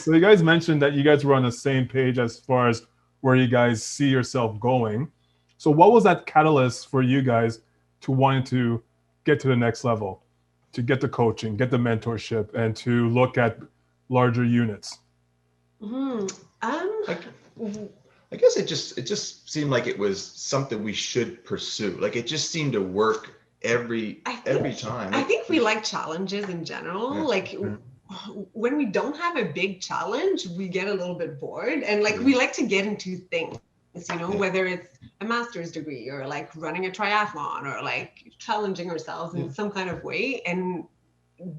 So you guys mentioned that you guys were on the same page as far as where you guys see yourself going. So what was that catalyst for you guys to wanting to get to the next level, to get the coaching, get the mentorship, and to look at larger units? Hmm. Like, I guess it just seemed like it was something we should pursue. Like it just seemed to work every time. I Like, think we like challenges in general. yeah, Like Yeah. when we don't have a big challenge, we get a little bit bored, and like we like to get into things, yeah, whether it's a master's degree or like running a triathlon or like challenging ourselves yeah, in some kind of way. And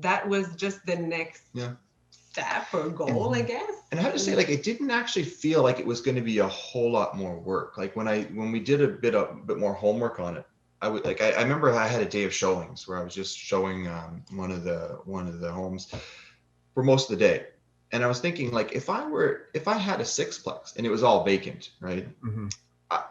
that was just the next yeah. step or And goal, I guess. and I have to say, like, it didn't actually feel like it was going to be a whole lot more work. Like when we did a bit more homework on it, I remember I had a day of showings where I was just showing one of the homes for most of the day. And I was thinking, like, if I had a sixplex and it was all vacant, right? Mm-hmm. I,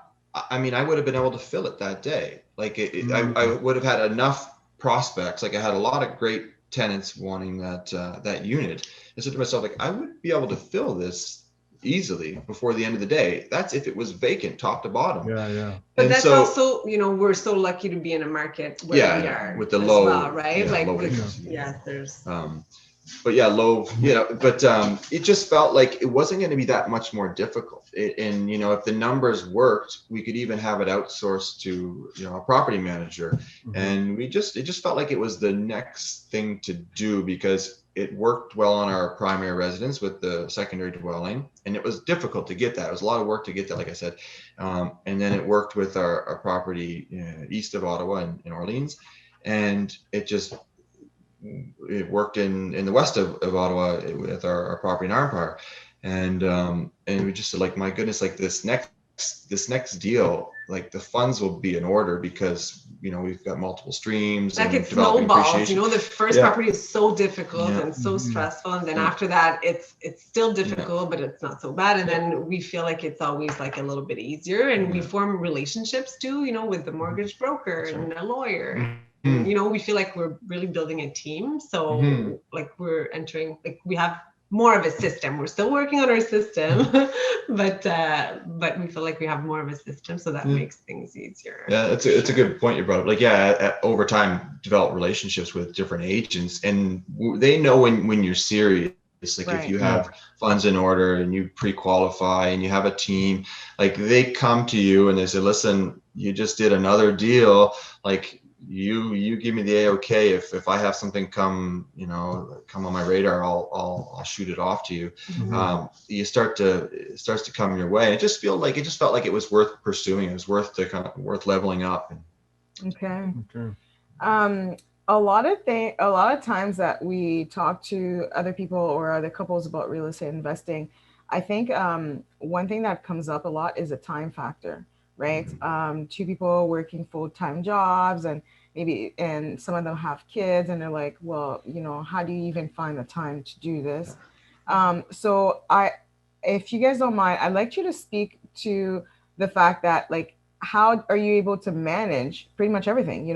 I mean, I would have been able to fill it that day. Like I Mm-hmm. would have had enough prospects. Like I had a lot of great tenants wanting that unit. I said to myself, like, I would be able to fill this easily before the end of the day. That's if it was vacant, top to bottom. Yeah, yeah. But And that's so, also, we're so lucky to be in a market where we yeah, are with the as well, low, right? yeah, Like, low Yeah. vacancy. yes, there's. But yeah, low, but it just felt like it wasn't going to be that much more difficult. And if the numbers worked, we could even have it outsourced to a property manager. Mm-hmm. And it just felt like it was the next thing to do because it worked well on our primary residence with the secondary dwelling, and it was difficult to get that. It was a lot of work to get that, like I said. And then it worked with our property east of Ottawa in Orleans, and it worked in the west of Ottawa with our property in Armpire, and we just said, like, my goodness, like this next deal, like the funds will be in order because we've got multiple streams Like and it developing snowballs, appreciation. the first Yeah, property is so difficult yeah, and so Mm-hmm. stressful, and then yeah, after that it's still yeah, difficult, but it's not so bad, and yeah, then we feel like it's always like a little bit easier, and we yeah. form relationships too, with the mortgage broker That's right. and a lawyer, and Mm-hmm. we feel like we're really building a team, Mm-hmm. so like we're entering, like we have more of a system. We're still working on our system, but we feel like we have more of a system, so that Yeah. makes things easier. Yeah, it's a good point you brought up. Like, yeah, over time, develop relationships with different agents, and they know when you're serious. Like, if you Right. have Yeah. funds in order and you pre-qualify and you have a team, like they come to you and they say, "Listen, you just did another deal. Like, you give me the A-OK. If I have something come on my radar, I'll shoot it off to you." Mm-hmm. It starts to come your way. It just felt like it was worth pursuing. It was worth leveling up. Okay. Okay. Um, a lot of times that we talk to other people or other couples about real estate investing, I think one thing that comes up a lot is a time factor, right? Two people working full-time jobs, and some of them have kids, and they're like, well, how do you even find the time to do this? So if you guys don't mind, I'd like you to speak to the fact that, like, how are you able to manage pretty much everything?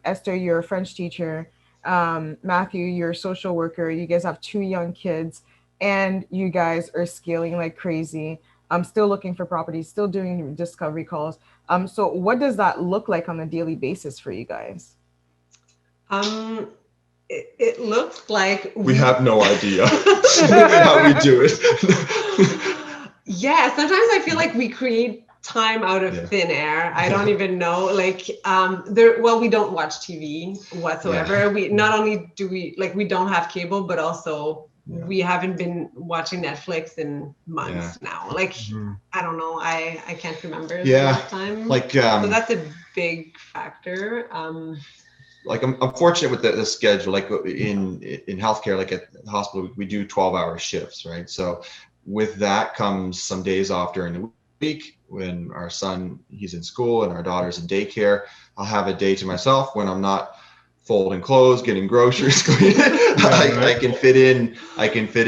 Esther, you're a French teacher. Matthew, you're a social worker. You guys have two young kids, and you guys are scaling like crazy. I'm still looking for properties, still doing discovery calls. So what does that look like on a daily basis for you guys? Um, it looks like We have no idea how we do it. Yeah, sometimes I feel like we create time out of Yeah. thin air. I don't even know. Like, we don't watch TV whatsoever. Yeah. We not only do we like we don't have cable, but also Yeah. we haven't been watching Netflix in Yeah. months now. Like, Mm-hmm. I don't know. I can't remember the Yeah. last time. Like, So that's a big factor. like I'm fortunate with the schedule. Like in healthcare, like at the hospital, we do 12-hour shifts, right? So with that comes some days off during the week when our son, he's in school and our daughter's in daycare. I'll have a day to myself when I'm not folding clothes, getting groceries. I can fit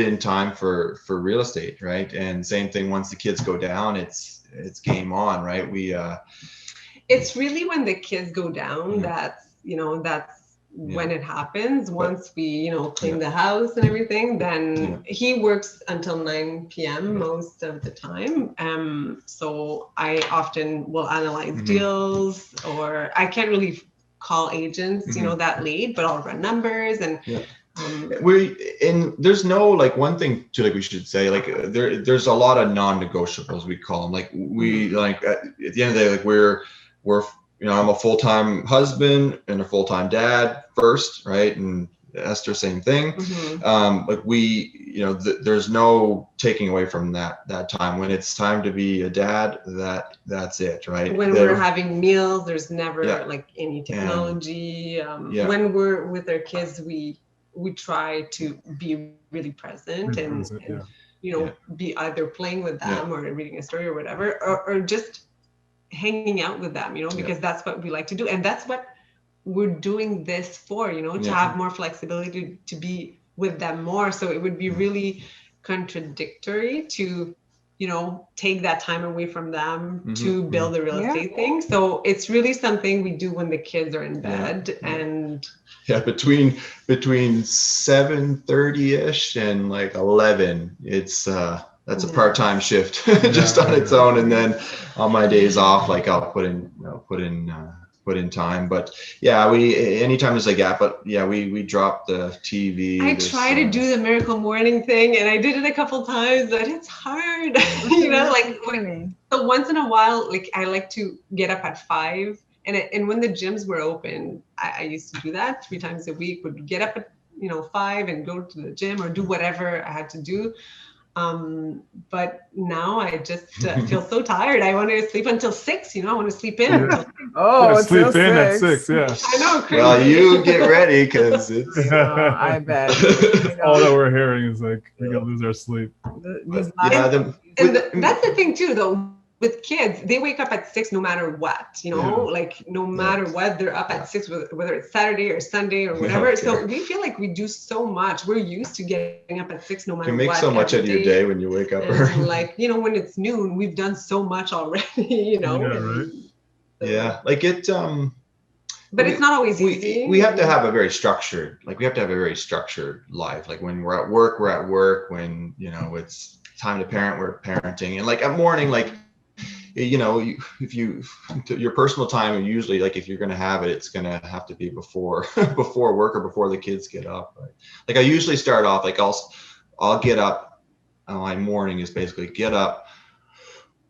in time for real estate, right? And same thing, once the kids go down, it's game on, right? It's really when the kids go down Yeah. that's when it happens, once we, clean the house and everything, then he works until 9 p.m. most of the time. So I often will analyze deals, or I can't really call agents, that late, but I'll run numbers and there's no like one thing too, like we should say, like there's a lot of non-negotiables, we call them. Like we like at the end of the day, like we're I'm a full-time husband and a full-time dad first, right? And Esther, same thing. Like we, there's no taking away from that time. When it's time to be a dad, that's it, right? When we're having meals, there's never like any technology. When we're with our kids, we try to be really present and be either playing with them or reading a story or whatever, or just hanging out with them, because that's what we like to do. And that's what we're doing this for, to have more flexibility, to be with them more. So it would be really contradictory to, take that time away from them to build a real estate thing. So it's really something we do when the kids are in bed. And between 7:30ish and like 11, it's that's a part-time shift just on its own. And then on my days off, like I'll put in time. But anytime there's a gap, but we drop the TV. I try to do the miracle morning thing, and I did it a couple times, but it's hard. So once in a while, like I like to get up at 5, and when the gyms were open, I used to do that 3 times a week. Would get up at 5 and go to the gym or do whatever I had to do. But now I just feel so tired. I want to sleep until 6. I want to sleep in. Sleep in at 6. Yeah. I know. Crazy. Well, you get ready because it's. I bet. All that we're hearing is like we're gonna lose our sleep. That's the thing too, though. With kids, they wake up at 6 no matter what, like no matter what, they're up at 6, whether it's Saturday or Sunday or whatever. So we feel like we do so much. We're used to getting up at 6 no matter what. You make so much out of your day when you wake up early. Like, when it's noon, we've done so much already, Yeah, right. Like it. But it's not always easy. We have to have a very structured, life. Like when we're at work, When, it's time to parent, we're parenting. And like at morning, like, if your personal time, usually like if you're going to have it, it's going to have to be before work or before the kids get up. Right? Like I usually start off like I'll get up. My morning is basically get up,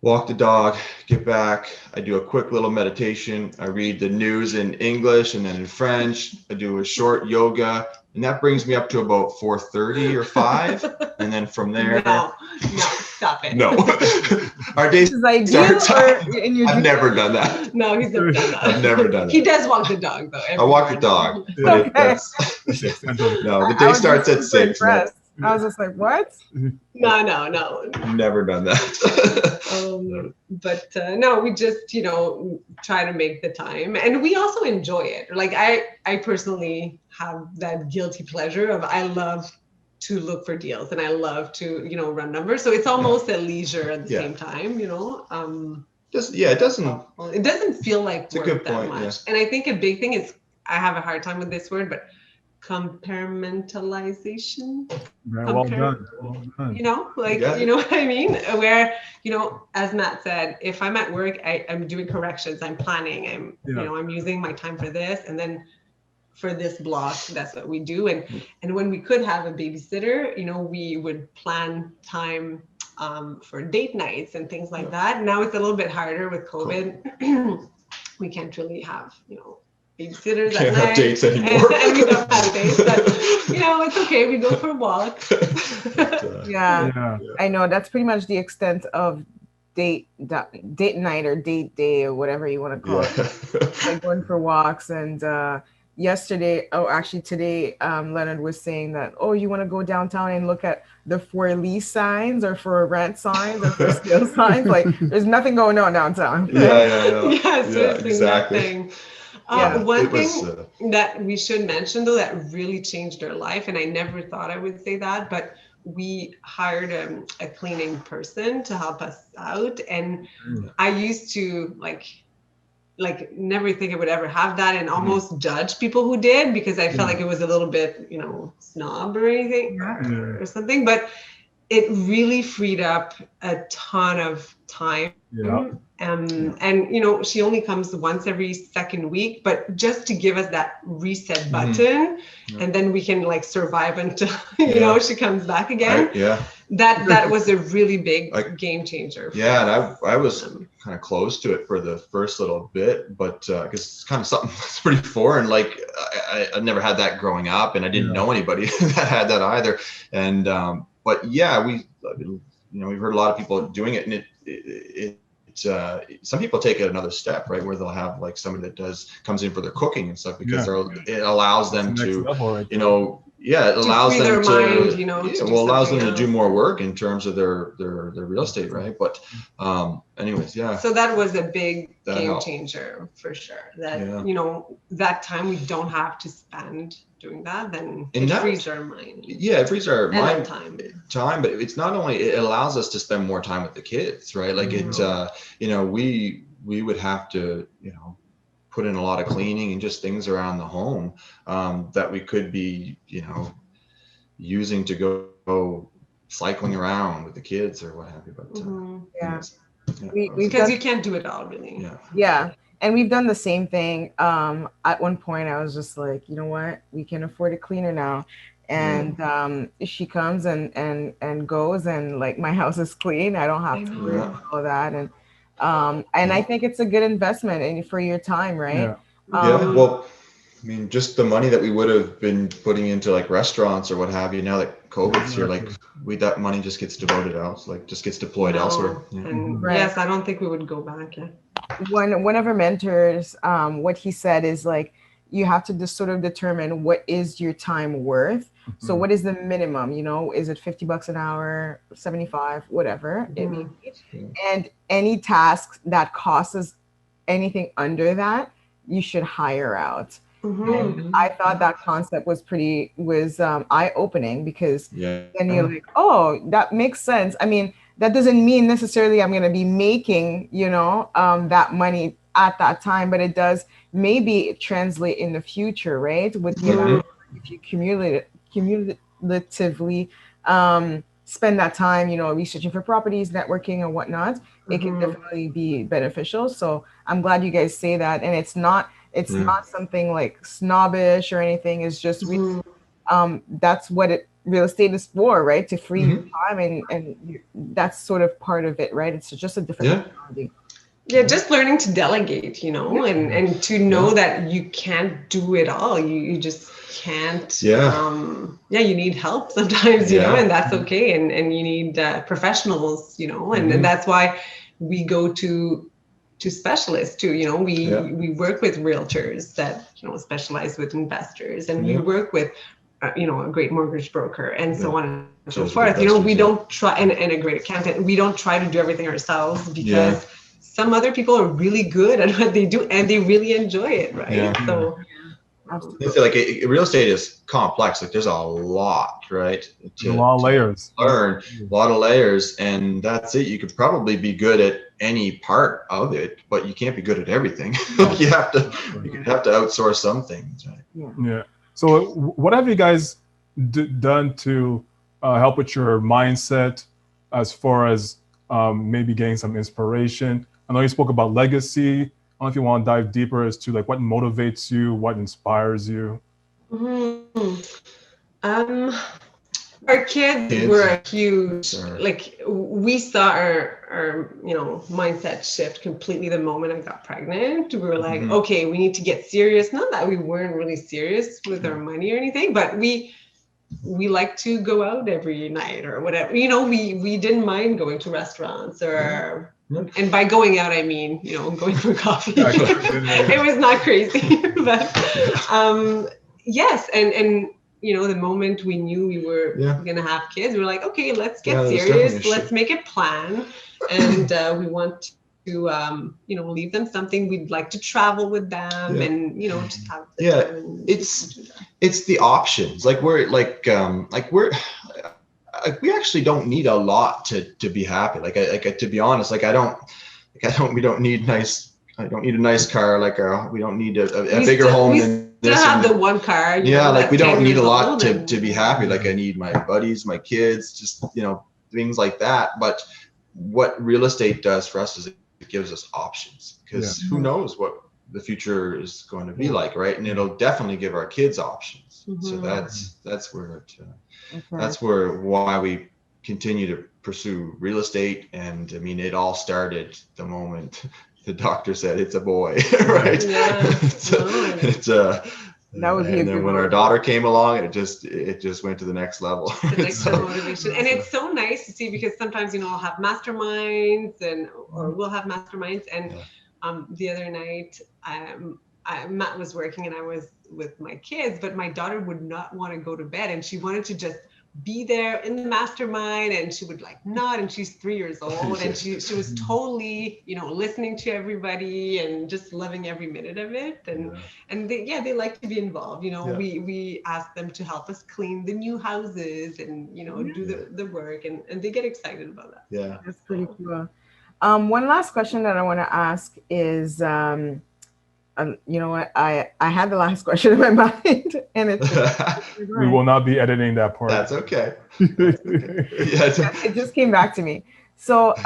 walk the dog, get back. I do a quick little meditation. I read the news in English and then in French. I do a short yoga, and that brings me up to about 4:30 or 5. And then from there. No, stop it. No. Our day starts. I've never done that. No, he's never done that. I've never done that. He does walk the dog though. I walk the dog. But the day starts at 6. I was just like, what? No. Never done that. But no, we just, try to make the time, and we also enjoy it. Like I personally have that guilty pleasure of, I love to look for deals and I love to, run numbers. So it's almost a leisure at the same time, it doesn't feel like work that much. Yeah. And I think a big thing is, I have a hard time with this word, but compartmentalization. Well done. You know what I mean? Where, as Matt said, if I'm at work, I'm doing corrections, I'm planning, I'm using my time for this, and then for this block, that's what we do. And when we could have a babysitter, we would plan time for date nights and things like that. Now it's a little bit harder with COVID. We can't really have, babysitters can't at have night, dates anymore. and we don't have dates, but it's okay. We go for walks. Yeah, I know that's pretty much the extent of date night or date day or whatever you want to call it. Like going for walks. And today, Leonard was saying that, you want to go downtown and look at the for lease signs or for rent signs or for sale signs. Like there's nothing going on downtown. Exactly. Nothing. One thing that we should mention, though, that really changed our life, and I never thought I would say that, but we hired a cleaning person to help us out. And I used to like never think I would ever have that, and almost judge people who did, because I felt like it was a little bit, you know, snob or anything or something. But it really freed up a ton of time. And you know, she only comes once every second week, but just to give us that reset button, and then we can like survive until you know, she comes back again. That was a really big game changer. And I was kind of close to it for the first little bit, but because it's kind of something that's pretty foreign. Like I never had that growing up, and I didn't know anybody that had that either. And but yeah, we've heard a lot of people doing it, and some people take it another step, right, where they'll have like somebody that comes in for their cooking and stuff, because it allows them to, you know, it allows them to, mind, you know, allows them to do more work in terms of their real estate, right? But anyways, so that was a big game changer for sure. That you know, that time we don't have to spend doing that, then it frees our mind. It frees our mind time, but it's not only, it allows us to spend more time with the kids, right? Like it's you know, we would have to, you know, put in a lot of cleaning and just things around the home that we could be, you know, using to go cycling around with the kids or what have you. But because you can't do it all, really. And we've done the same thing. At one point I was just like, you know what, we can afford a cleaner now. And she comes and goes, and like my house is clean. I don't have to worry about all that. And I think it's a good investment for your time, right? Well, I mean, just the money that we would have been putting into like restaurants or what have you, now that COVID's here, like that money just gets devoted out, like just gets deployed elsewhere. Yes, I don't think we would go back. One of our mentors, what he said is like, you have to just sort of determine what is your time worth. So what is the minimum, you know, is it $50 an hour, 75, whatever it may be. And any task that costs us anything under that, you should hire out. And I thought that concept was eye-opening, because then you're like, oh, that makes sense. I mean, that doesn't mean necessarily I'm going to be making, you know, that money at that time, but it does maybe translate in the future, right? With the amount, if you cumulatively spend that time, you know, researching for properties, networking and whatnot, it can definitely be beneficial. So I'm glad you guys say that. And it's not something like snobbish or anything. It's just really, that's what real estate is for, right? To free your time, and that's sort of part of it, right? It's just a different mentality. Just learning to delegate, you know, and to know that you can't do it all. You just can't. You need help sometimes, you know, and that's okay. And you need professionals, you know, and that's why we go to specialists too. You know, we work with realtors that, you know, specialize with investors, and we work with you know, a great mortgage broker, and so on and so forth. You know, we don't try, and a great accountant. We don't try to do everything ourselves, because some other people are really good at what they do, and they really enjoy it, right? So absolutely. Like real estate is complex. Like there's a lot, right? A lot of layers. Learn a lot of layers, and that's it. You could probably be good at any part of it, but you can't be good at everything. you have to outsource some things, right? So what have you guys done to help with your mindset, as far as maybe getting some inspiration? I know you spoke about legacy. I don't know if you want to dive deeper as to like what motivates you, what inspires you. Our kids were a huge, like we saw our you know, mindset shift completely the moment I got pregnant. We were like, okay, we need to get serious. Not that we weren't really serious with our money or anything, but we like to go out every night or whatever. You know, we didn't mind going to restaurants or, and by going out, I mean, you know, going for coffee. It was not crazy, but yes. And, you know, the moment we knew we were going to have kids, we were like, okay, let's get serious. Let's make a plan. And we want to, you know, leave them something. We'd like to travel with them and, you know, just have it's the options. Like we actually don't need a lot to be happy. Like to be honest, we don't need nice I don't need a nice car. Like we don't need a bigger home than this. We still have the one car. Yeah, like we don't need a lot to be happy. Like I need my buddies, my kids, just things like that. But what real estate does for us is it gives us options, because who knows what the future is going to be like, right? And it'll definitely give our kids options. So that's where that's why we continue to pursue real estate. And I mean, it all started the moment the doctor said it's a boy, right? Yeah. That would be and then when our daughter came along, it just went to the next level. The next level motivation. And it's so nice to see, because sometimes I'll have masterminds or we'll have masterminds, and the other night Matt was working and I was with my kids, but my daughter would not want to go to bed, and she wanted to just be there in the mastermind, and she would like nod, and she's 3 years old, and she was totally listening to everybody and just loving every minute of it, and they like to be involved. We ask them to help us clean the new houses and do the work, and they get excited about that. Yeah, that's pretty cool. One last question that I want to ask is you know what, I had the last question in my mind, and it's we will not be editing that part. That's okay. It just came back to me. So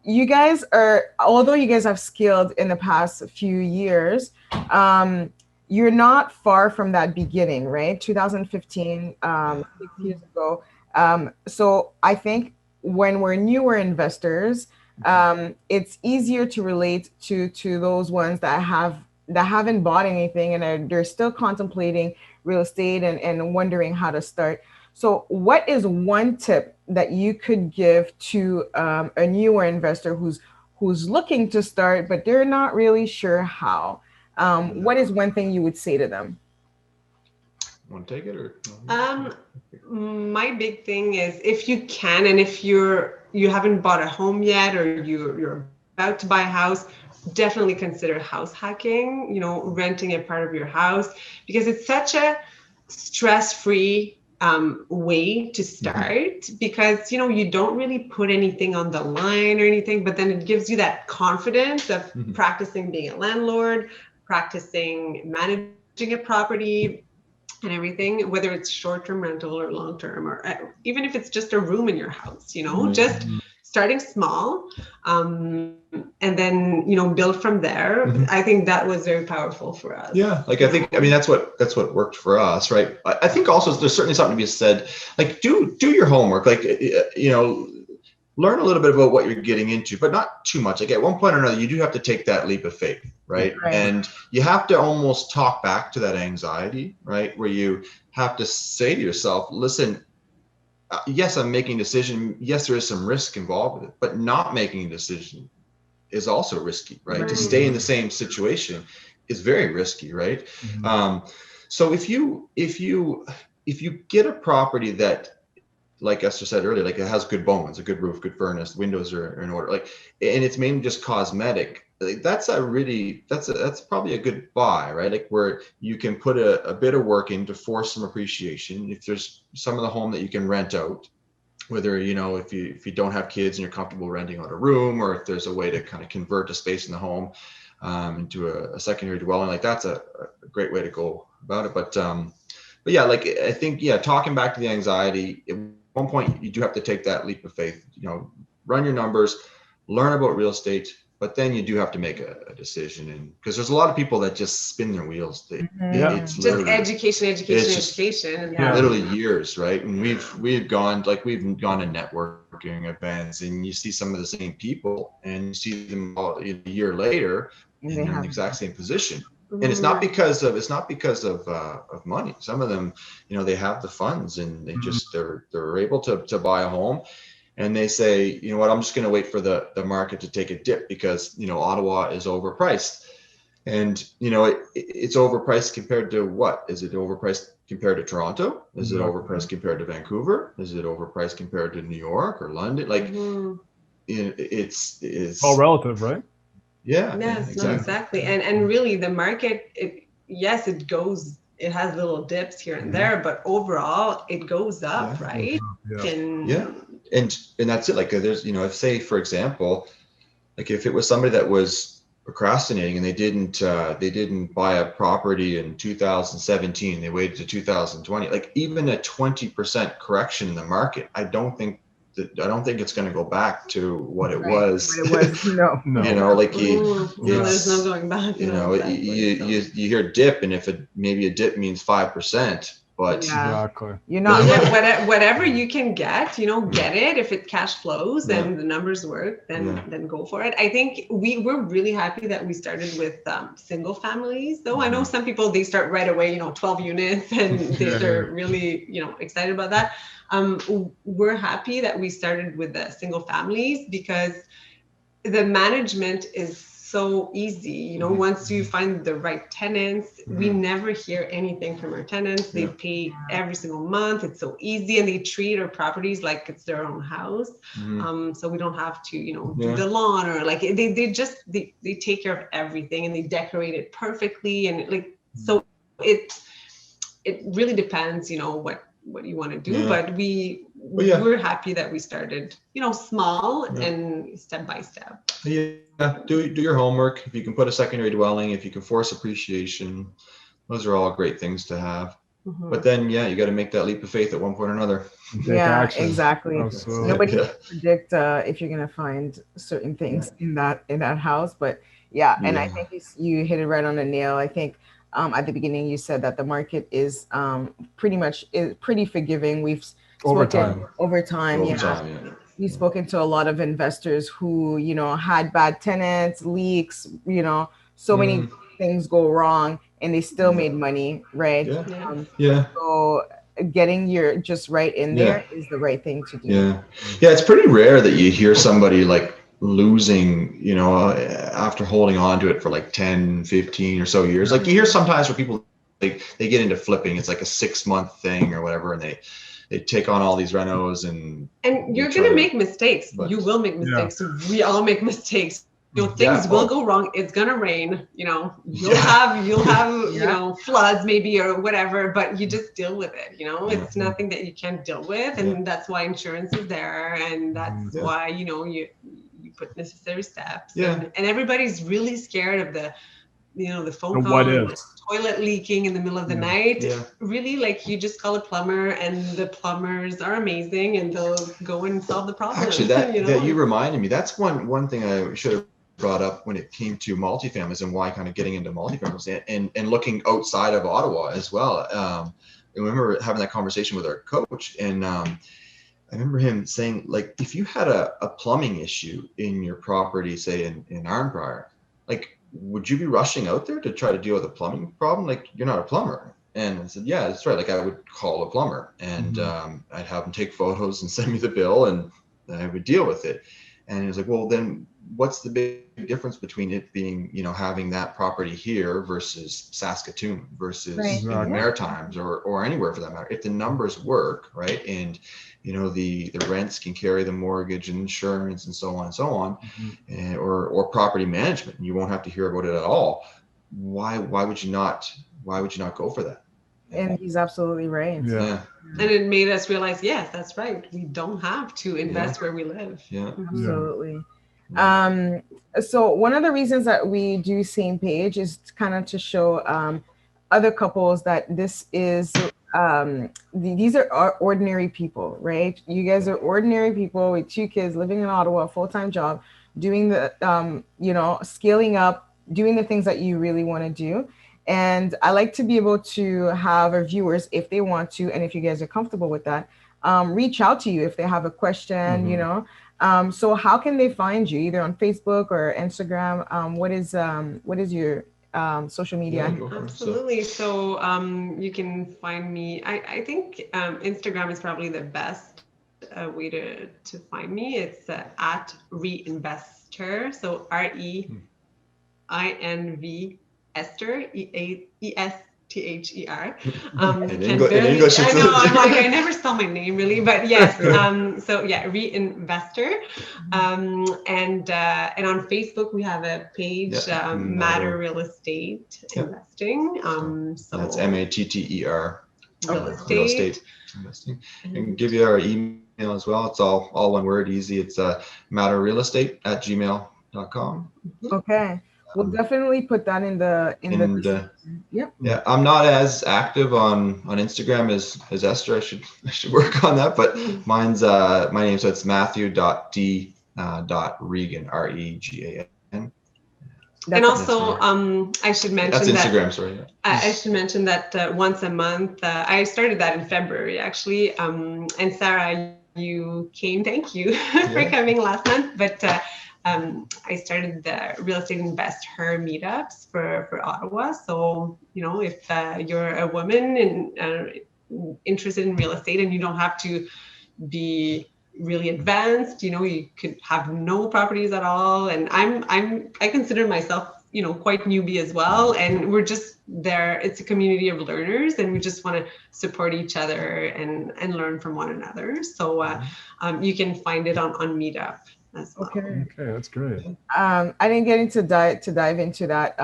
you guys although you guys have scaled in the past few years, you're not far from that beginning, right? 2015, 6 years ago. So I think when we're newer investors, it's easier to relate to those ones that haven't bought anything and they're still contemplating real estate and wondering how to start. So what is one tip that you could give to a newer investor who's looking to start, but they're not really sure how? What is one thing you would say to them? Want to take it or? My big thing is, if you can, and if you haven't bought a home yet, or you're about to buy a house, definitely consider house hacking, renting a part of your house, because it's such a stress-free way to start, because you don't really put anything on the line or anything, but then it gives you that confidence of practicing being a landlord, practicing managing a property and everything, whether it's short-term rental or long-term, or even if it's just a room in your house, just starting small, and then build from there. I think that was very powerful for us. Yeah, like I mean that's what worked for us, right? I think also there's certainly something to be said, like do your homework, like learn a little bit about what you're getting into, but not too much. Like at one point or another, you do have to take that leap of faith, right? And you have to almost talk back to that anxiety, right? Where you have to say to yourself, listen, yes, I'm making a decision. Yes, there is some risk involved with it, but not making a decision is also risky, right? To stay in the same situation is very risky, right? So if you get a property that, like Esther said earlier, like it has good bones, a good roof, good furnace, windows are in order, like, and it's mainly just cosmetic, like that's probably a good buy, right? Like where you can put a bit of work in to force some appreciation. If there's some of the home that you can rent out, whether if you don't have kids and you're comfortable renting out a room, or if there's a way to kind of convert a space in the home into a secondary dwelling, like that's a great way to go about it. But yeah, like I think, talking back to the anxiety, at one point you do have to take that leap of faith, run your numbers, learn about real estate, but then you do have to make a decision. And because there's a lot of people that just spin their wheels. It's just education. Literally years, right? And we've gone to networking events, and you see some of the same people, and you see them a year later in the exact same position. And it's not because of money. Some of them, they have the funds, and they just they're able to buy a home, and they say, you know what, I'm just going to wait for the market to take a dip because Ottawa is overpriced, and it's overpriced compared to what? Is it overpriced compared to Toronto? Is it overpriced compared to Vancouver? Is it overpriced compared to New York or London? Like it's all relative, right? Yes, exactly. And really the market, it goes, it has little dips here and there, but overall it goes up, right? And that's it. Like there's, if say, for example, like if it was somebody that was procrastinating, and they didn't buy a property in 2017. They waited to 2020. Like even a 20% correction in the market, I don't think it's going to go back to what it was. What it was. No. You know, like there's no going back. You know, exactly. you hear dip, and if maybe a dip means 5%, but exactly. You're not whatever you can get, you know, get it. If it cash flows and the numbers work, then go for it. I think we're really happy that we started with single families, though. I know some people, they start right away, you know, 12 units, and they're really, you know, excited about that. We're happy that we started with the single families because the management is so easy. You know, once you find the right tenants, we never hear anything from our tenants. They pay every single month. It's so easy, and they treat our properties like it's their own house. So we don't have to, you know, do the lawn, or like they take care of everything, and they decorate it perfectly. And so it really depends, you know, what you want to do, but we're happy that we started, you know, small and step by step. Do your homework. If you can put a secondary dwelling, if you can force appreciation, those are all great things to have. But then you got to make that leap of faith at one point or another. Exactly. Absolutely. Nobody can predict if you're gonna find certain things in that house, but and I think you hit it right on the nail. I think at the beginning you said that the market is pretty forgiving. We've spoken over time. We've spoken to a lot of investors who, you know, had bad tenants, leaks, you know, so many things go wrong, and they still made money, right? So getting your just right in there is the right thing to do. It's pretty rare that you hear somebody like losing, you know, after holding on to it for like 10, 15 or so years. Like you hear sometimes where people they get into flipping, it's like a 6-month thing or whatever, and they take on all these renos, and you're gonna make mistakes. You will make mistakes. We all make mistakes. You know, things will go wrong. It's gonna rain. You know, you'll have you know, floods maybe or whatever, but you just deal with it. You know, it's nothing that you can't deal with, and that's why insurance is there, and that's why, you know, you put necessary steps. And everybody's really scared of the, you know, the phone call, the toilet leaking in the middle of the night. Really, like, you just call a plumber, and the plumbers are amazing, and they'll go and solve the problem. Actually, that you reminded me. That's one thing I should have brought up when it came to multifamilies and why kind of getting into multifamilies and looking outside of Ottawa as well. I remember having that conversation with our coach, and I remember him saying, like, if you had a plumbing issue in your property, say in Arnprior, like, would you be rushing out there to try to deal with a plumbing problem? Like, you're not a plumber. And I said, yeah, that's right. Like, I would call a plumber, and I'd have him take photos and send me the bill, and I would deal with it. And he was like, well, then what's the big difference between it being, you know, having that property here versus Saskatoon versus the Maritimes or anywhere for that matter? If the numbers work, right, and, you know, the rents can carry the mortgage and insurance and so on, or property management, and you won't have to hear about it at all. Why would you not go for that? And he's absolutely right. And it made us realize, yes, that's right. We don't have to invest where we live. Absolutely. So one of the reasons that we do Same Page is kind of to show other couples that this is these are ordinary people, right? You guys are ordinary people with 2 kids living in Ottawa, a full-time job, doing the you know, scaling up, doing the things that you really want to do. And I like to be able to have our viewers, if they want to, and if you guys are comfortable with that, reach out to you if they have a question, you know. So how can they find you, either on Facebook or Instagram? What is your social media? Absolutely. So you can find me. I think Instagram is probably the best way to find me. It's at Reinvestor. So REINV Esther, ESTHER. In English, I know, I'm like, I never spell my name really, but yes. So yeah, Reinvestor. And on Facebook we have a page, Matter Real Estate Investing. So that's MATTER. Real estate investing. I can give you our email as well. It's all one word, easy. It's matterrealestate@gmail.com. Okay. We'll definitely put that in the yep. Yeah, I'm not as active on Instagram as Esther. I should work on that. But mine's my name, so it's Matthew.d. Regan, Regan. And also, I should mention that's Instagram, sorry. I should mention that once a month, I started that in February actually. And Sarah, you came. Thank you for coming last month. But I started the Real Estate Investor meetups for Ottawa. So if you're a woman and interested in real estate, and you don't have to be really advanced, you could have no properties at all, and I consider myself quite newbie as well, and we're just there. It's a community of learners, and we just want to support each other and learn from one another. So you can find it on Meetup as well. Okay, that's great. I didn't get into dive into that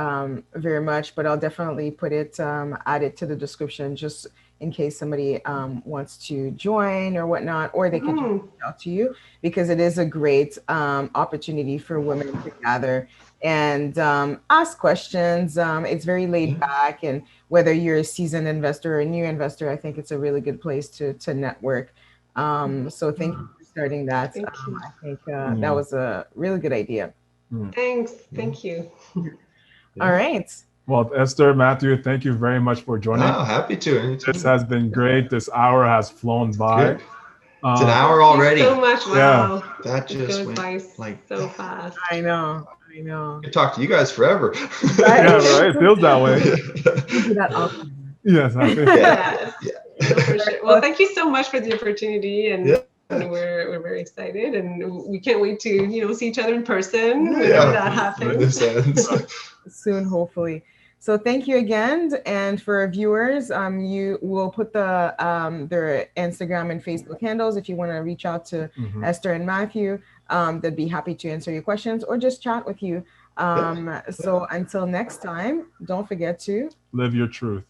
very much, but I'll definitely put it add it to the description, just in case somebody wants to join or whatnot, or they can reach out to you, because it is a great opportunity for women to gather and ask questions. It's very laid back, and whether you're a seasoned investor or a new investor, I think it's a really good place to network. So thank you for starting that. I think that was a really good idea. Thanks. Thank you. All right. Well, Esther, Matthew, thank you very much for joining. Oh, happy to. Anytime. This has been great. This hour has flown by. It's an hour already. Thank you so much. Wow. Yeah. That just went by so fast. I know. I could talk to you guys forever. Yeah, right. It feels that way. We'll do that often. Yes, I think. Yeah. For sure. Well, thank you so much for the opportunity, and we're very excited, and we can't wait to see each other in person when that happens. Soon, hopefully. So thank you again, and for our viewers, you will put their Instagram and Facebook handles if you want to reach out to Esther and Matthew. They'd be happy to answer your questions or just chat with you. So until next time, don't forget to live your truth.